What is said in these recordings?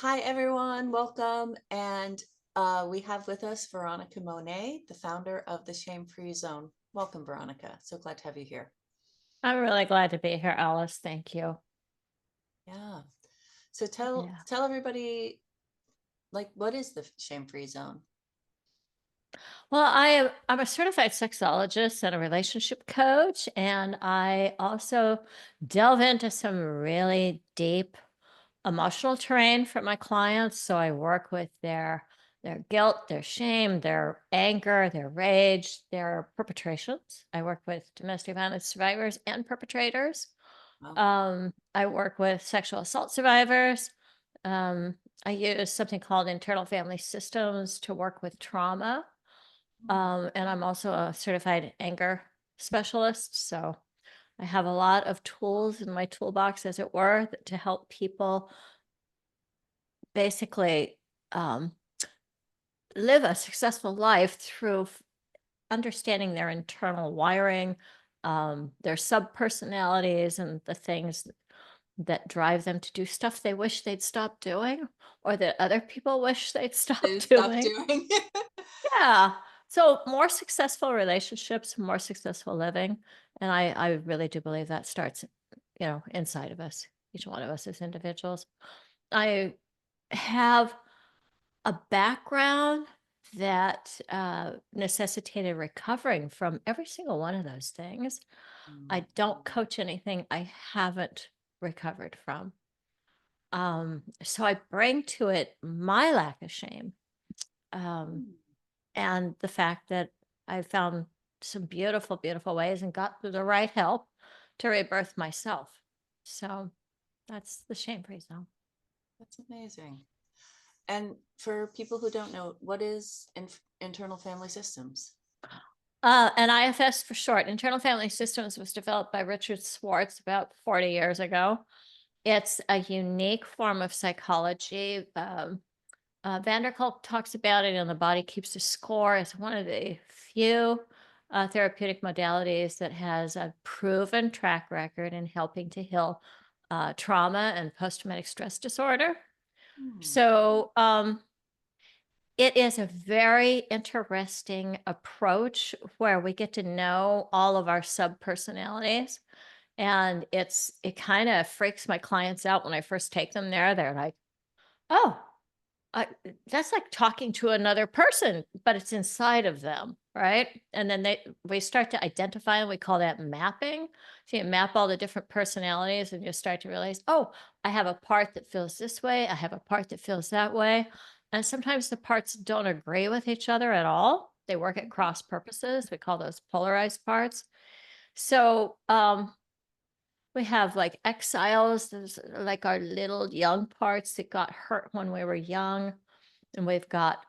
Hi, everyone. Welcome. And we have with us Veronica Monet, the founder of the Shame Free Zone. Welcome, Veronica. So glad to have you here. I'm really glad to be here, Alice. Thank you. Yeah. So tell Yeah. tell everybody, like, what is the Shame Free Zone? Well, I'm a certified sexologist and a relationship coach, and I also delve into some really deep emotional terrain for my clients. So I work with their guilt, their shame, their anger, their rage, their perpetrations. I work with domestic violence survivors and perpetrators. Oh, I work with sexual assault survivors. Um, I use something called internal family systems to work with trauma. And I'm also a certified anger specialist. So I have a lot of tools in my toolbox, as it were, to help people basically um, live a successful life through understanding their internal wiring, their sub personalities, and the things that drive them to do stuff they wish they'd stop doing or that other people wish they'd they stop stop doing. doing. Yeah. So more successful relationships, more successful living. And I really do believe that starts, inside of us, each one of us as individuals. I have a background that necessitated recovering from every single one of those things. Mm, I don't coach anything I haven't recovered from. So I bring to it my lack of shame, um, mm. and the fact that I found some beautiful, beautiful ways and got the right help to rebirth myself. So that's the shame free zone. That's amazing. And for people who don't know, what is internal family systems? And IFS for short, internal family systems was developed by Richard Swartz about 40 years ago. It's a unique form of psychology. Vanderkolk talks about it in The Body Keeps a Score. It's one of the few therapeutic modalities that has a proven track record in helping to heal trauma and post traumatic stress disorder. Hmm. So it is a very interesting approach where we get to know all of our sub personalities. And it kind of freaks my clients out when I first take them there. They're like, oh, that's like talking to another person, but it's inside of them, right? And then we start to identify, and we call that mapping. So you map all the different personalities, and you start to realize, oh, I have a part that feels this way. I have a part that feels that way, and sometimes the parts don't agree with each other at all. They work at cross purposes. We call those polarized parts. So we have like exiles, there's like our little young parts that got hurt when we were young, and we've got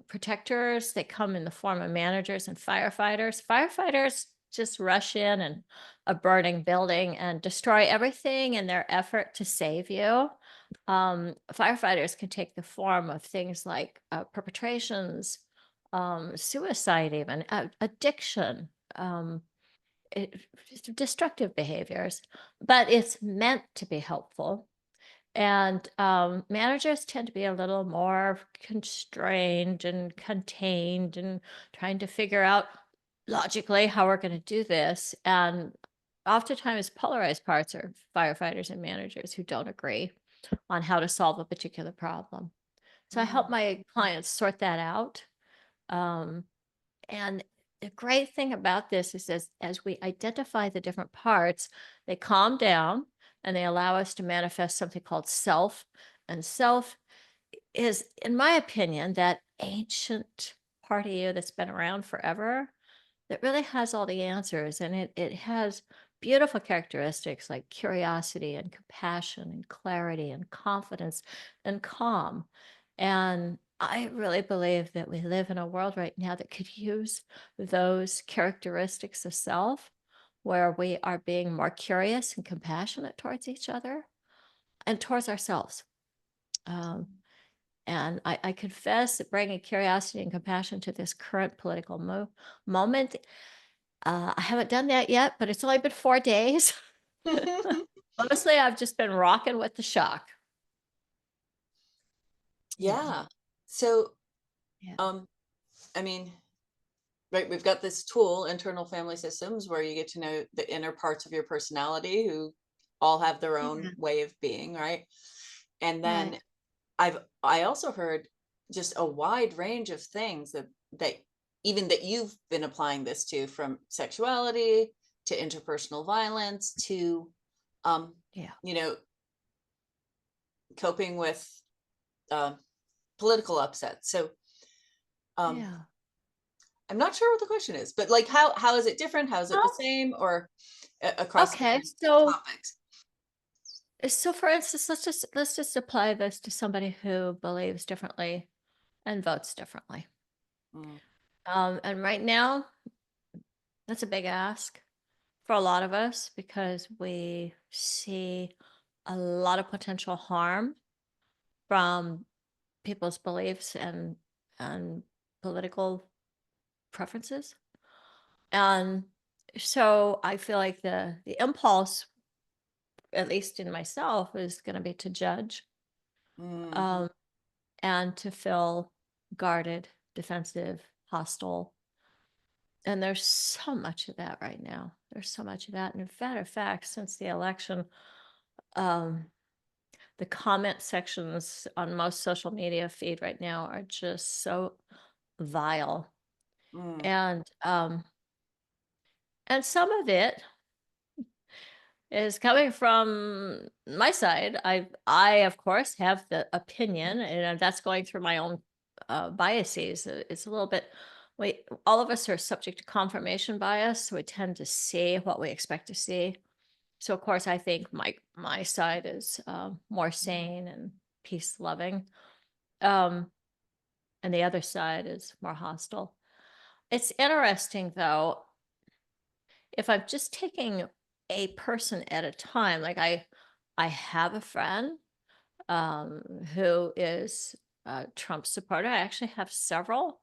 protectors that come in the form of managers and firefighters. Firefighters just rush in and a burning building and destroy everything in their effort to save you. Firefighters can take the form of things like perpetrations, suicide, even addiction, it, destructive behaviors, but it's meant to be helpful. And managers tend to be a little more constrained and contained and trying to figure out logically how we're going to do this. And oftentimes, polarized parts are firefighters and managers who don't agree on how to solve a particular problem. So I help Mm. my clients sort that out. Um, and the great thing about this is as we identify the different parts, they calm down and they allow us to manifest something called self. And self is, in my opinion, that ancient part of you that's been around forever that really has all the answers. And it has beautiful characteristics like curiosity and compassion and clarity and confidence and calm. And I really believe that we live in a world right now that could use those characteristics of self, where we are being more curious and compassionate towards each other and towards ourselves. Um, and I confess that bringing curiosity and compassion to this current political moment, I haven't done that yet, but it's only been 4 days. Honestly, I've just been rocking with the shock. Yeah. Yeah. So, Yeah. um, I mean, right, we've got this tool, internal family systems, where you get to know the inner parts of your personality who all have their own Yeah. way of being, right? And then Right. I also heard just a wide range of things that even that you've been applying this to, from sexuality to interpersonal violence to um, Yeah. you know, coping with uh, political upset. So um, Yeah. I'm not sure what the question is, but like how is it different? How is it the Oh, same, or across okay. different So topics? so for instance, let's just apply this to somebody who believes differently and votes differently. Mm, And right now, that's a big ask for a lot of us because we see a lot of potential harm from people's beliefs and political preferences. And so I feel like the impulse, at least in myself, is going to be to judge, mhm, um, and to feel guarded, defensive, hostile. And there's so much of that right now. There's so much of that. And in matter of fact, since the election, um, the comment sections on most social media feed right now are just so vile. mm, And some of it is coming from my side. I of course have the opinion, and that's going through my own biases. It's a little bit. We all of us are subject to confirmation bias, so we tend to see what we expect to see. So of course, I think my side is more sane and peace loving, um, and the other side is more hostile. It's interesting though, if I'm just taking a person at a time, like I have a friend um, who is a Trump supporter. I actually have several.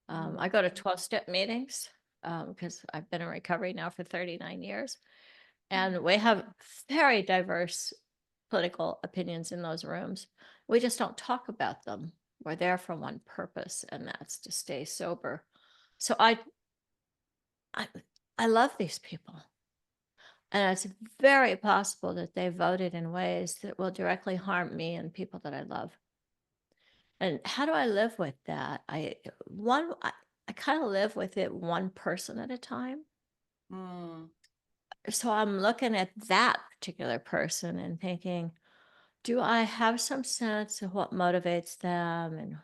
I mm, go to 12-step meetings because I've been in recovery now for 39 years. And we have very diverse political opinions in those rooms. We just don't talk about them. We're there for one purpose, and that's to stay sober. So I, I love these people. And it's very possible that they voted in ways that will directly harm me and people that I love. And how do I live with that? I kind of live with it one person at a time. mm, So I'm looking at that particular person and thinking, do I have some sense of what motivates them and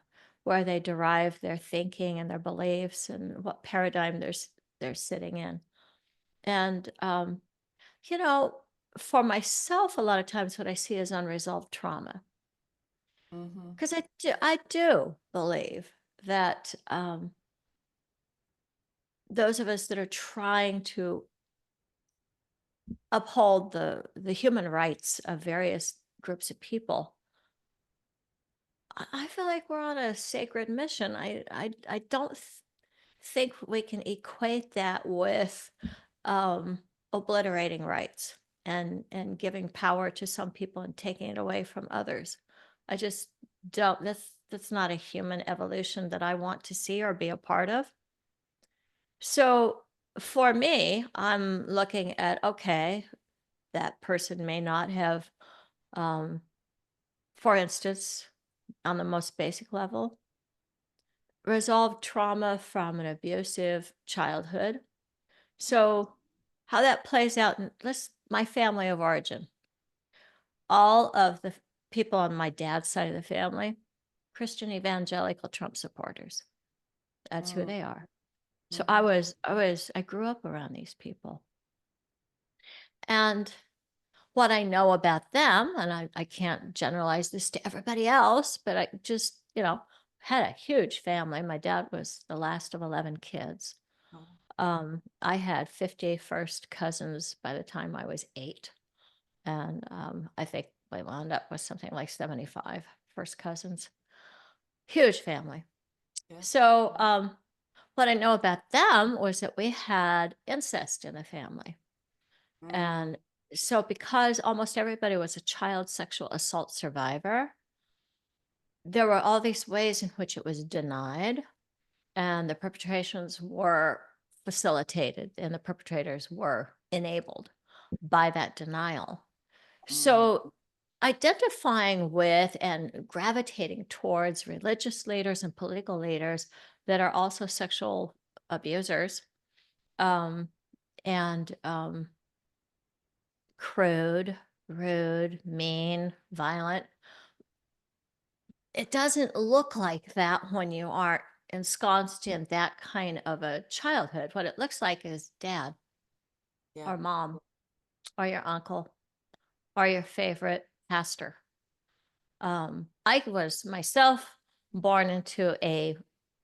where they derive their thinking and their beliefs and what paradigm they're sitting in? And you know, for myself, a lot of times what I see is unresolved trauma. mhm, Because I do believe that those of us that are trying to uphold the human rights of various groups of people, I feel like we're on a sacred mission. I don't think we can equate that with obliterating rights and giving power to some people and taking it away from others. I just don't. That's not a human evolution that I want to see or be a part of. So for me, I'm looking at okay, that person may not have, um, for instance, on the most basic level, resolved trauma from an abusive childhood. So how that plays out in my family of origin, all of the people on my dad's side of the family, Christian evangelical Trump supporters. That's who mm, they are. So mhm, I grew up around these people. And what I know about them, and I can't generalize this to everybody else, but I just, had a huge family. My dad was the last of 11 kids. oh, I had 50 first cousins by the time I was 8. And I think we wound up with something like 75 first cousins. Huge family. yeah, So what I know about them was that we had incest in the family. mm, And so because almost everybody was a child sexual assault survivor, there were all these ways in which it was denied, and the perpetrations were facilitated, and the perpetrators were enabled by that denial. Mm, So, identifying with and gravitating towards religious leaders and political leaders that are also sexual abusers, um, and crude, rude, mean, violent. It doesn't look like that when you are ensconced in that kind of a childhood. What it looks like is dad yeah. or mom or your uncle or your favorite pastor. I was myself born into a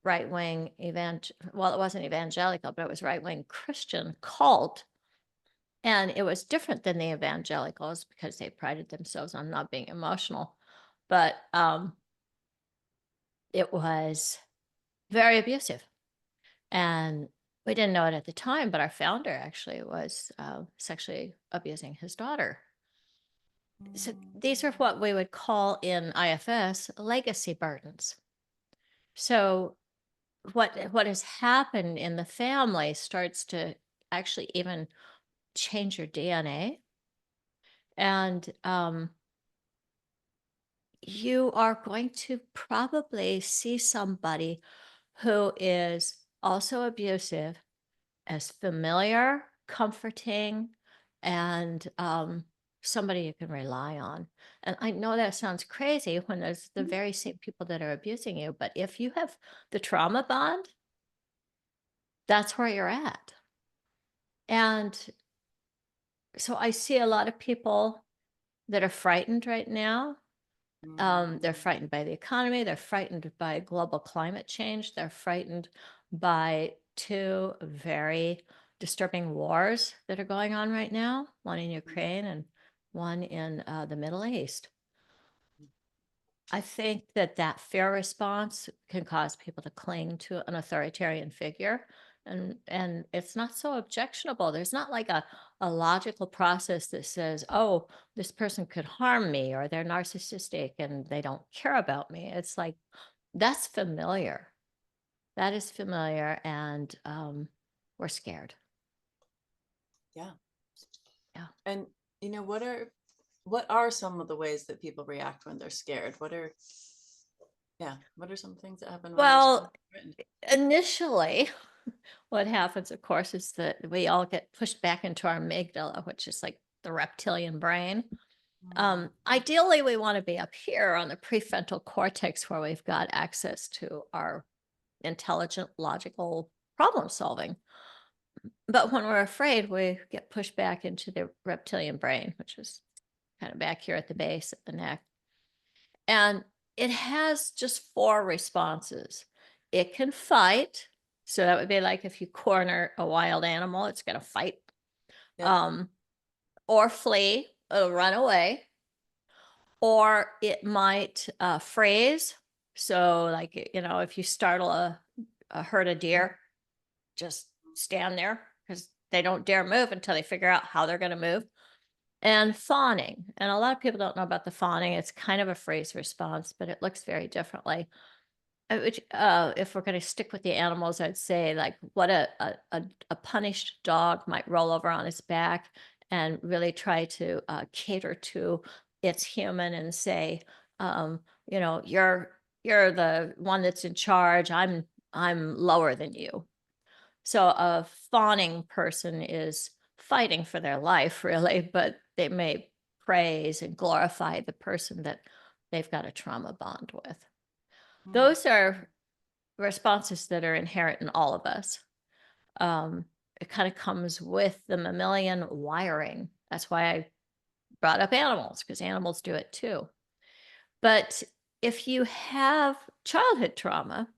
right wing well, it wasn't evangelical, but it was right wing Christian cult. And it was different than the evangelicals because they prided themselves on not being emotional. But it was very abusive. And we didn't know it at the time, but our founder actually was sexually abusing his daughter. So Mm, these are what we would call in IFS legacy burdens. So what has happened in the family starts to actually even change your DNA, and you are going to probably see somebody who is also abusive as familiar, comforting, and somebody you can rely on. And I know that sounds crazy when there's the very same people that are abusing you, but if you have the trauma bond, that's where you're at. And so I see a lot of people that are frightened right now. They're mm, frightened by the economy. They're frightened by global climate change. They're frightened by two very disturbing wars that are going on right now, one in Ukraine and one in the Middle East. I think that that fear response can cause people to cling to an authoritarian figure, and it's not so objectionable. There's not like a logical process that says, "Oh, this person could harm me or they're narcissistic and they don't care about me." It's like that's familiar. That is familiar, and we're scared. yeah. Yeah. And what are some of the ways that people react when they're scared? What are some things that happen when they're scared? Well, initially, what happens, of course, is that we all get pushed back into our amygdala, which is like the reptilian brain. Mm, Ideally, we want to be up here on the prefrontal cortex where we've got access to our intelligent, logical problem solving. But when we're afraid, we get pushed back into the reptilian brain, which is kind of back here at the base of the neck. And it has just four responses. It can fight. So that would be like if you corner a wild animal, it's going to fight. yep. Um, or flee, it'll run away. Or it might freeze. So, like, if you startle a herd of deer, just stand there because they don't dare move until they figure out how they're going to move. And fawning. And a lot of people don't know about the fawning. It's kind of a freeze response, but it looks very differently. If we're going to stick with the animals, I'd say like what a punished dog might roll over on its back and really try to cater to its human and say, you're the one that's in charge. I'm lower than you. So a fawning person is fighting for their life, really, but they may praise and glorify the person that they've got a trauma bond with. Mm, Those are responses that are inherent in all of us. Um, it kind of comes with the mammalian wiring. That's why I brought up animals, because animals do it too. But if you have childhood trauma,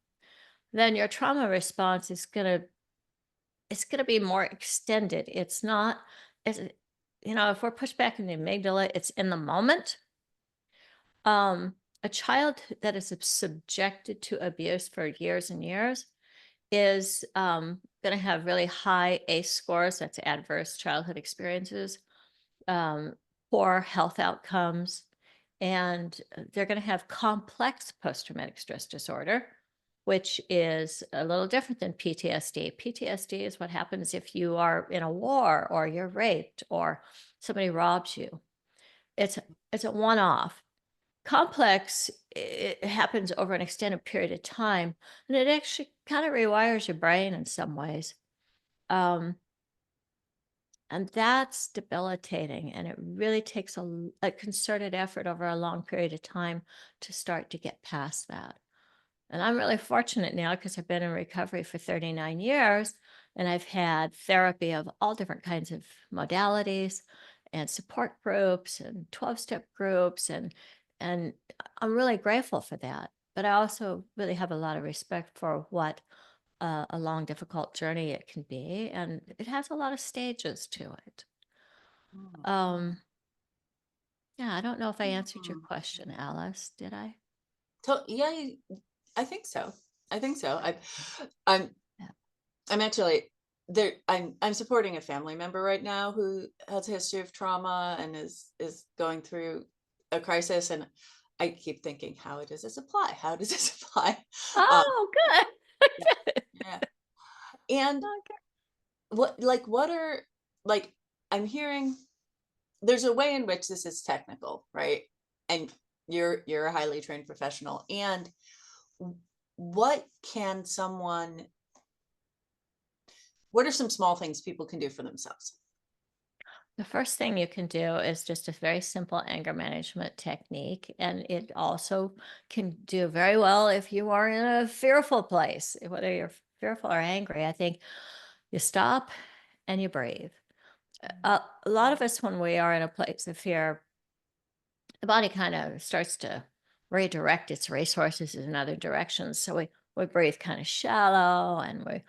then your trauma response is going to be more extended. It's not as if we're pushed back in the amygdala, it's in the moment. Um, a child that is subjected to abuse for years and years is going to have really high ACE scores. That's adverse childhood experiences, poor health outcomes, and they're going to have complex post-traumatic stress disorder, which is a little different than PTSD. PTSD is what happens if you are in a war or you're raped or somebody robs you. It's it's a one-off. Complex, it happens over an extended period of time, and it actually kind of rewires your brain in some ways. Um, and that's debilitating, and it really takes a concerted effort over a long period of time to start to get past that. And I'm really fortunate now because I've been in recovery for 39 years and I've had therapy of all different kinds of modalities and support groups and 12-step groups and I'm really grateful for that. But I also really have a lot of respect for what a long difficult journey it can be, and it has a lot of stages to it. Mm, Um yeah, I don't know if I answered your mm. question, Alice. Did I? Yeah, I think so. I think so. I'm Yeah. I'm actually there. I'm supporting a family member right now who has a history of trauma and is going through a crisis, and I keep thinking, how does this apply? How does this apply? Um, Oh, good. yeah, yeah. And Okay. what are like I'm hearing there's a way in which this is technical, right? And you're a highly trained professional. And what can someone what are some small things people can do for themselves? The first thing you can do is just a very simple anger management technique. And it also can do very well if you are in a fearful place, whether you're fearful or angry. I think you stop and you breathe. A lot of us, when we are in a place of fear, the body kind of starts to redirect its resources in other directions. So we breathe kind of shallow and we're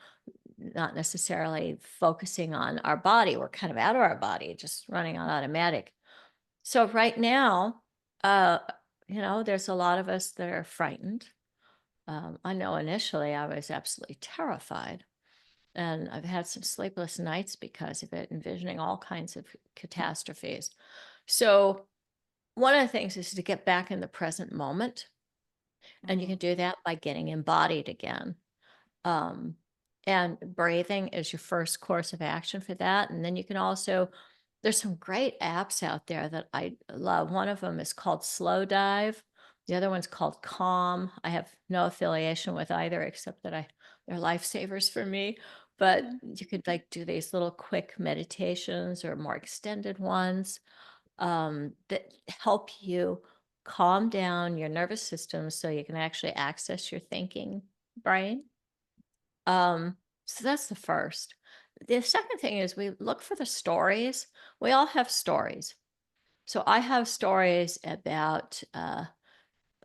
not necessarily focusing on our body. We're kind of out of our body, just running on automatic. So right now, uh, there's a lot of us that are frightened. I know initially I was absolutely terrified, and I've had some sleepless nights because of it, envisioning all kinds of catastrophes. So one of the things is to get back in the present moment, and you Mm, can do that by getting embodied again. Um, and breathing is your first course of action for that. And then you can also, there's some great apps out there that I love. One of them is called Slow Dive. The other one's called Calm. I have no affiliation with either, except that they're lifesavers for me. But okay. you could like do these little quick meditations or more extended ones that help you calm down your nervous system so you can actually access your thinking brain. So that's the first. The second thing is we look for the stories. We all have stories. So I have stories about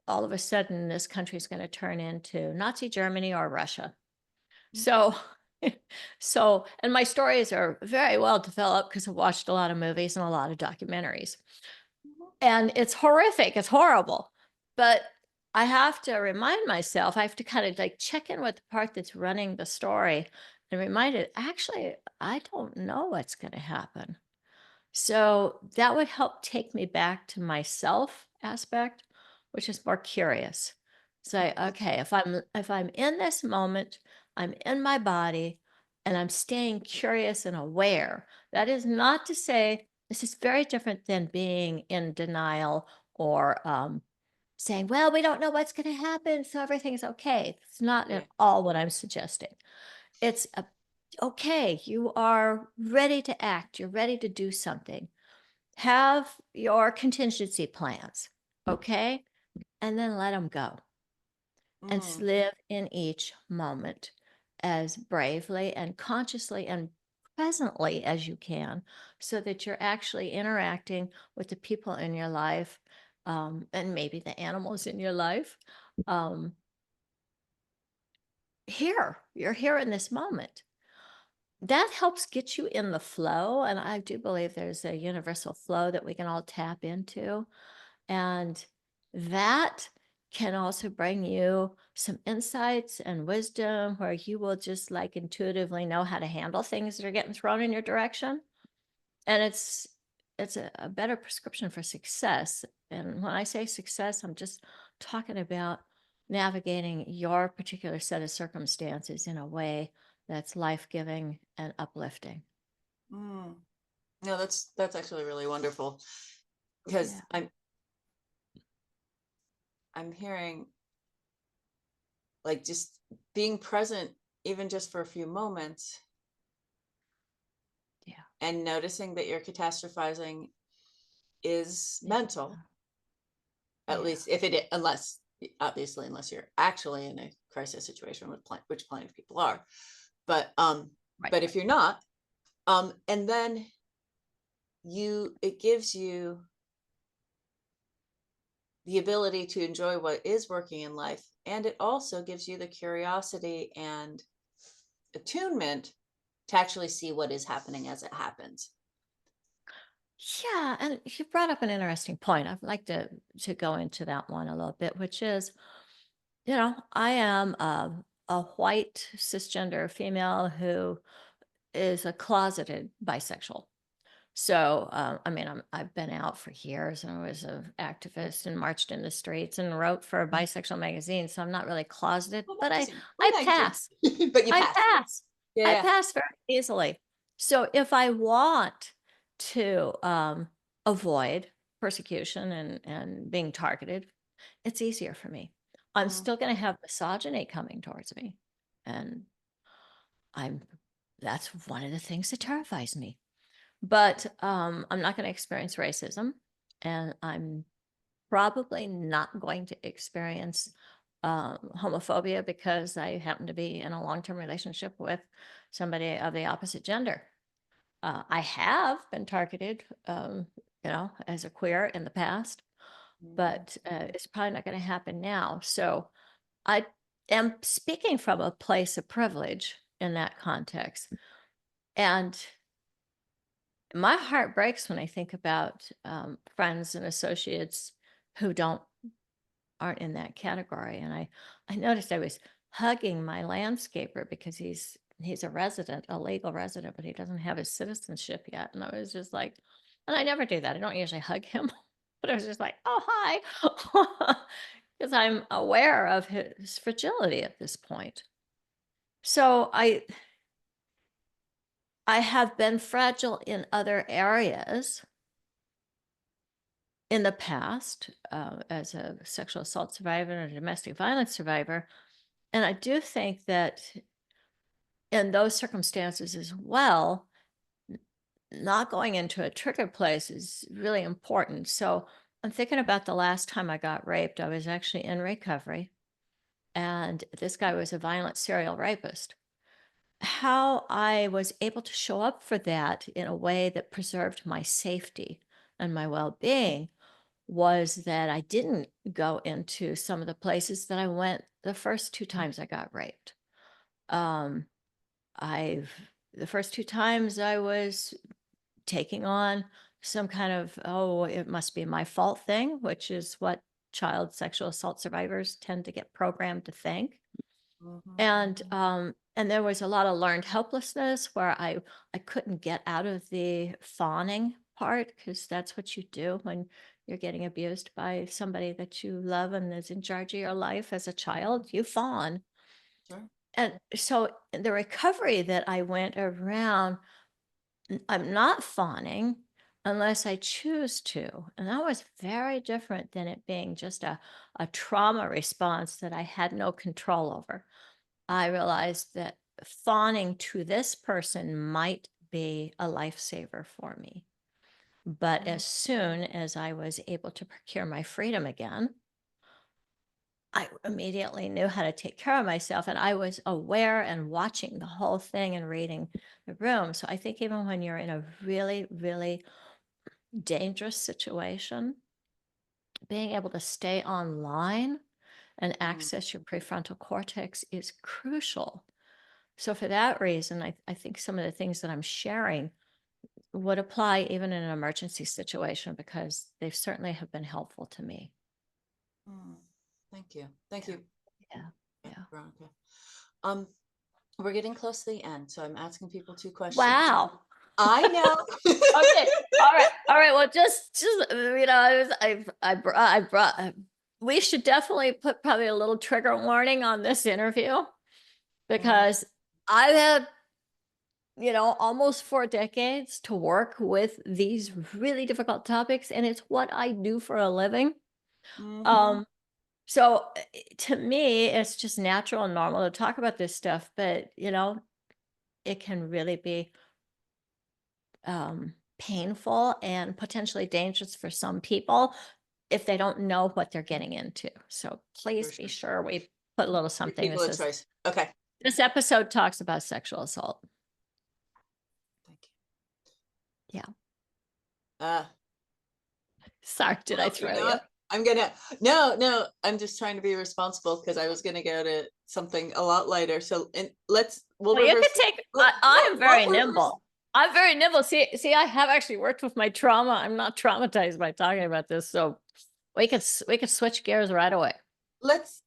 all of a sudden this country is going to turn into Nazi Germany or Russia. Okay. So, and my stories are very well developed because I've watched a lot of movies and a lot of documentaries. Mhm. And it's horrific, it's horrible, but I have to remind myself, I have to kind of, like, check in with the part that's running the story and remind it, "Actually, I don't know what's gonna happen." So, that would help take me back to myself aspect, which is more curious. Say, Mhm. "Okay, if I'm in this moment, I'm in my body, and I'm staying curious and aware." That is not to say this is very different than being in denial or, saying, "Well, we don't know what's gonna happen, so everything's okay." It's not Yeah. at all what I'm suggesting. It's a okay, you are ready to act, you're ready to do something. Have your contingency plans, okay? And then let them go and Mm, live in each moment as bravely and consciously and presently as you can so that you're actually interacting with the people in your life and maybe the animals in your life. Um, you're here in this moment. That helps get you in the flow. And I do believe there's a universal flow that we can all tap into. And that can also bring you some insights and wisdom where you will just like intuitively know how to handle things that are getting thrown in your direction. And it's a better prescription for success. And when I say success, I'm just talking about navigating your particular set of circumstances in a way that's life-giving and uplifting. Mm. No, that's actually really wonderful, Yeah. because I'm hearing like just being present, even just for a few moments, Yeah. and noticing that you're catastrophizing is mental, at Yeah. least if it, unless, obviously, unless you're actually in a crisis situation, with which plenty of people are. But Right. but if you're not, and then it gives you the ability to enjoy what is working in life, and it also gives you the curiosity and attunement to actually see what is happening as it happens. Yeah, and you brought up an interesting point. I'd like to go into that one a little bit, which is, I am a white cisgender female who is a closeted bisexual. So, I mean, I've been out for years, and I was an activist and marched in the streets and wrote for a bisexual magazine. So I'm not really closeted, Well, but amazing. Well, I yeah, you pass. do. But you I pass. pass. Yeah, I yeah. pass very easily. So if I want to avoid persecution and being targeted, it's easier for me. I'm Mhm. still going to have misogyny coming towards me, and I'm that's one of the things that terrifies me. But I'm not going to experience racism, and I'm probably not going to experience homophobia because I happen to be in a long term relationship with somebody of the opposite gender. I have been targeted, as a queer in the past, Mhm. but it's probably not going to happen now. So I am speaking from a place of privilege in that context. And my heart breaks when I think about friends and associates who aren't in that category. And I noticed I was hugging my landscaper because he's a resident, a legal resident, but he doesn't have his citizenship yet. And I was just like, and I never do that. I don't usually hug him, but I was just like, oh hi, because I'm aware of his fragility at this point. So I have been fragile in other areas in the past, as a sexual assault survivor and a domestic violence survivor. And I do think that in those circumstances as well, not going into a trigger place is really important. So I'm thinking about the last time I got raped. I was actually in recovery, and this guy was a violent serial rapist. How I was able to show up for that in a way that preserved my safety and my well being was that I didn't go into some of the places that I went the first two times I got raped. Um, I've the first two times I was taking on some kind of, oh, it must be my fault thing, which is what child sexual assault survivors tend to get programmed to think. Mhm. And there was a lot of learned helplessness where I couldn't get out of the fawning part because that's what you do when you're getting abused by somebody that you love and is in charge of your life as a child. You fawn. Sure. And so in the recovery that I went around, I'm not fawning unless I choose to. And that was very different than it being just a trauma response that I had no control over. I realized that fawning to this person might be a lifesaver for me. But Mhm. as soon as I was able to procure my freedom again, I immediately knew how to take care of myself. And I was aware and watching the whole thing and reading the room. So I think even when you're in a really, really dangerous situation, being able to stay online and Mhm. access your prefrontal cortex is crucial. So for that reason, I think some of the things that I'm sharing would apply even in an emergency situation because they certainly have been helpful to me. Mm. Thank you. Thank Yeah. you, Yeah. Yeah. Veronica. Um, we're getting close to the end, so I'm asking people two questions. Wow. I know. Okay. All right. All right. Well, I brought, we should definitely put probably a little trigger warning on this interview Mhm, because I've had, almost 4 decades to work with these really difficult topics, and it's what I do for a living. mhm. Um, so to me, it's just natural and normal to talk about this stuff, but it can really be painful and potentially dangerous for some people if they don't know what they're getting into. So please Sure, be sure, sure. sure we put a little Give something that people a says choice. Okay. this episode talks about sexual assault. Thank Yeah. you. Sorry, did I Well, you throw know you? what? I'm gonna no, no, I'm just trying to be responsible because I was gonna go to something a lot lighter. So and we'll Well, you reverse could take I we'll, am we'll very reverse nimble. I'm very nimble. See, I have actually worked with my trauma. I'm not traumatized by talking about this. So we could switch gears right away. let's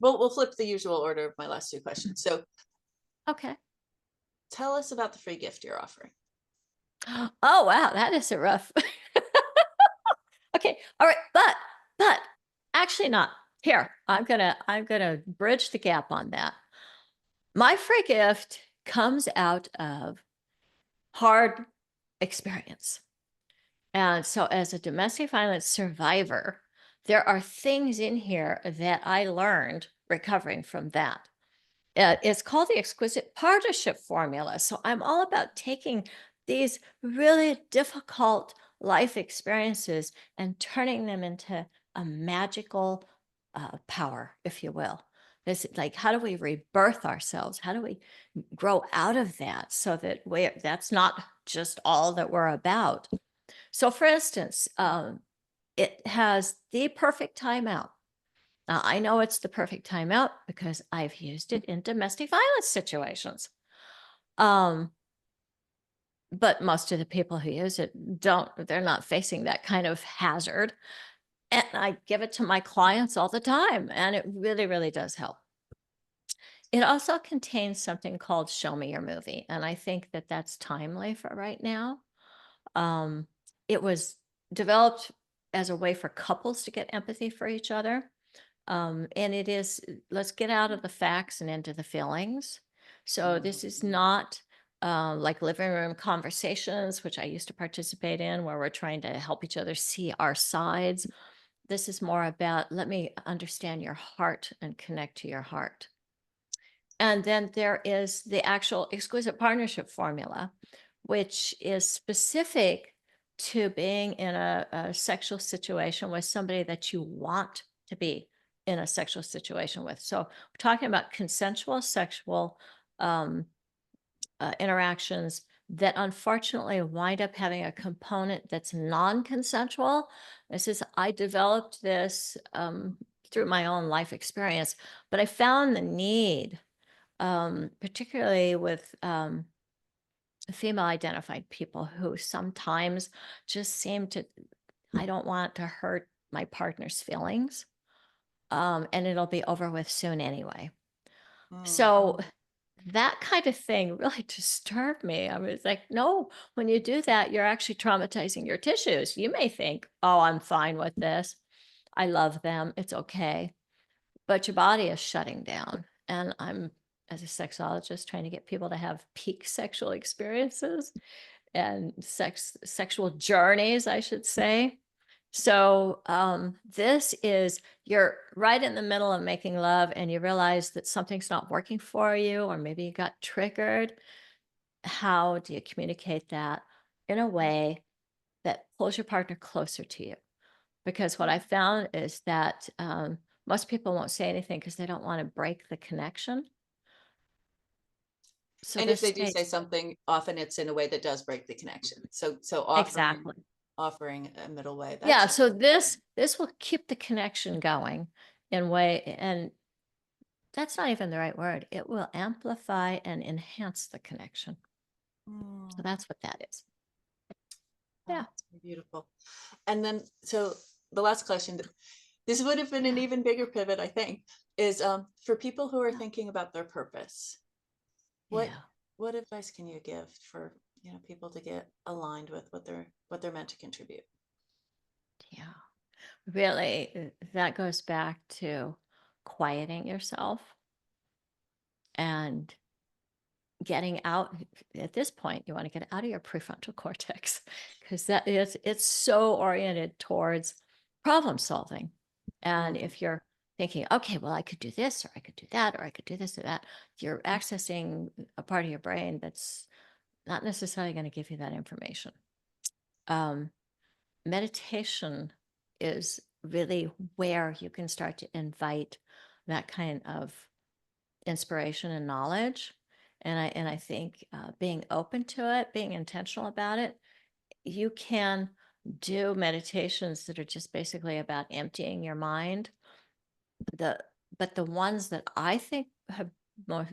we'll flip the usual order of my last two questions. So Okay. tell us about the free gift you're offering. Oh wow, that is a rough. Okay. All right. But actually not. Here, I'm gonna bridge the gap on that. My free gift comes out of hard experience. And so as a domestic violence survivor, there are things in here that I learned recovering from that. It's called the exquisite partnership formula. So I'm all about taking these really difficult life experiences and turning them into a magical power, if you will. This like how do we rebirth ourselves? How do we grow out of that so that that's not just all that we're about? So, for instance, it has the perfect timeout. Now, I know it's the perfect timeout because I've used it in domestic violence situations. Um, but most of the people who use it they're not facing that kind of hazard. And I give it to my clients all the time, and it really, really does help. It also contains something called Show Me Your Movie. And I think that that's timely for right now. Um, it was developed as a way for couples to get empathy for each other. And it is, let's get out of the facts and into the feelings. So this is Mhm. not like living room conversations, which I used to participate in, where we're trying to help each other see our sides. This is more about let me understand your heart and connect to your heart. And then there is the actual exquisite partnership formula, which is specific to being in a sexual situation with somebody that you want to be in a sexual situation with. So we're talking about consensual sexual um, interactions that unfortunately wind up having a component that's non-consensual. I developed this through my own life experience, but I found the need particularly with female identified people who sometimes just seem to, I don't want to hurt my partner's feelings. And it'll be over with soon anyway. Mm, So that kind of thing really disturbed me. I was like, no, when you do that, you're actually traumatizing your tissues. You may think, oh, I'm fine with this. I love them. It's okay. But your body is shutting down. And I'm, as a sexologist, trying to get people to have peak sexual experiences and sexual journeys, I should say. So this is you're right in the middle of making love and you realize that something's not working for you, or maybe you got triggered. How do you communicate that in a way that pulls your partner closer to you? Because what I found is that, most people won't say anything because they don't wanna break the connection. So and if this they do say stays something, often it's in a way that does break the connection. So offering exactly. offering a middle way. Yeah, That's so this will keep the connection going in way and that's not even the right word. It will amplify and enhance the connection. So mm, that's what that is. oh, Yeah. that's beautiful. And then so the last question, this would have been an Yeah. even bigger pivot, I think, is for people who are Yeah. thinking about their purpose. What Yeah. what advice can you give for, people to get aligned with what they're meant to contribute? Yeah. Really, that goes back to quieting yourself and getting out. At this point, you want to get out of your prefrontal cortex because that is it's so oriented towards problem solving. And Mm, if you're thinking, okay, well, I could do this or I could do that or I could do this or that, you're accessing a part of your brain that's not necessarily going to give you that information. Um, Meditation is really where you can start to invite that kind of inspiration and knowledge. And I think being open to it, being intentional about it, you can do meditations that are just basically about emptying your mind. The but the ones that I think have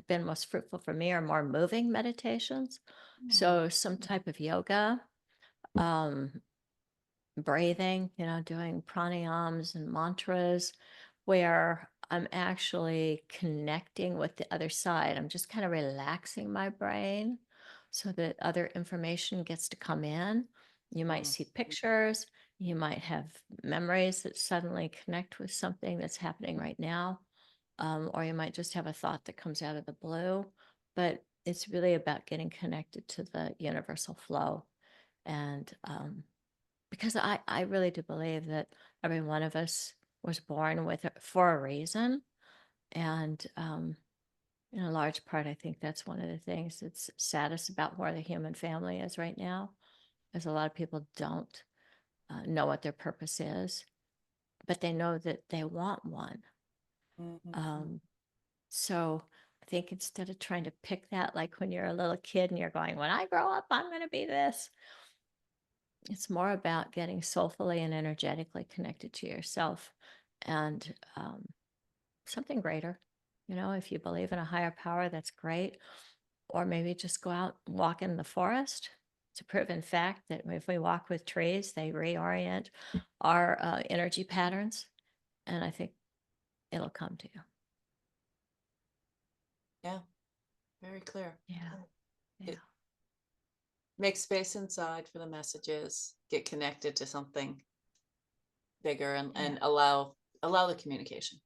been most fruitful for me are more moving meditations. mm, So some type of yoga, um, breathing, doing pranayams and mantras where I'm actually connecting with the other side. I'm just kind of relaxing my brain so that other information gets to come in. You might mm, see pictures, you might have memories that suddenly connect with something that's happening right now, or you might just have a thought that comes out of the blue. But it's really about getting connected to the universal flow. And because I really do believe that every one of us was born with it for a reason. And in a large part, I think that's one of the things that's saddest about where the human family is right now, is a lot of people don't know what their purpose is, but they know that they want one. mhm. So I think instead of trying to pick that, like when you're a little kid and you're going, when I grow up, I'm going to be this, it's more about getting soulfully and energetically connected to yourself and something greater. If you believe in a higher power, that's great. Or maybe just go out and walk in the forest. It's a proven fact that if we walk with trees, they reorient our energy patterns. And I think it'll come to you. Yeah, very clear. Yeah. It Yeah. makes space inside for the messages, get connected to something bigger, and, Yeah. allow the communication.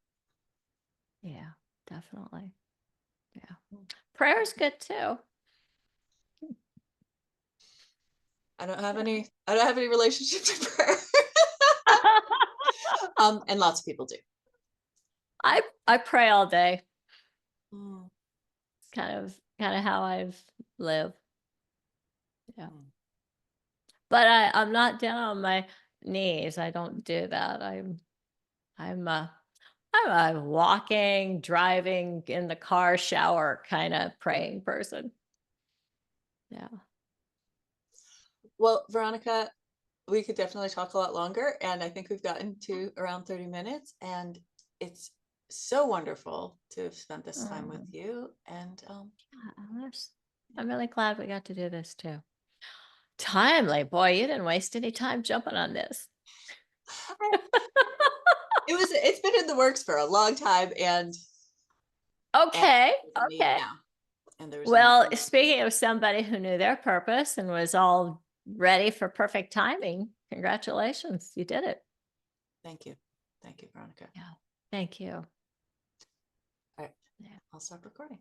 Yeah. Definitely. Yeah. Mm. Prayer's good too. Yeah. I don't have any relationship to prayer. And lots of people do. I pray all day. Mm, Kind of how I've lived. Yeah. mm. But I'm not down on my knees. I don't do that. I'm a I'm a walking, driving, in the car, shower kinda praying person. Yeah. Well, Veronica, we could definitely talk a lot longer, and I think we've gotten to around 30 minutes, and it's so wonderful to have spent this time with Oh, you. And that's I'm really glad we got to do this too. Timely, boy, you didn't waste any time jumping on this. it's been in the works for a long time, and Okay, there was a need okay. now, and there was a need Well, now. speaking of somebody who knew their purpose and was all ready for perfect timing, congratulations, you did it. Thank you, Veronica. Yeah. Thank you. All right, Yeah. I'll stop recording.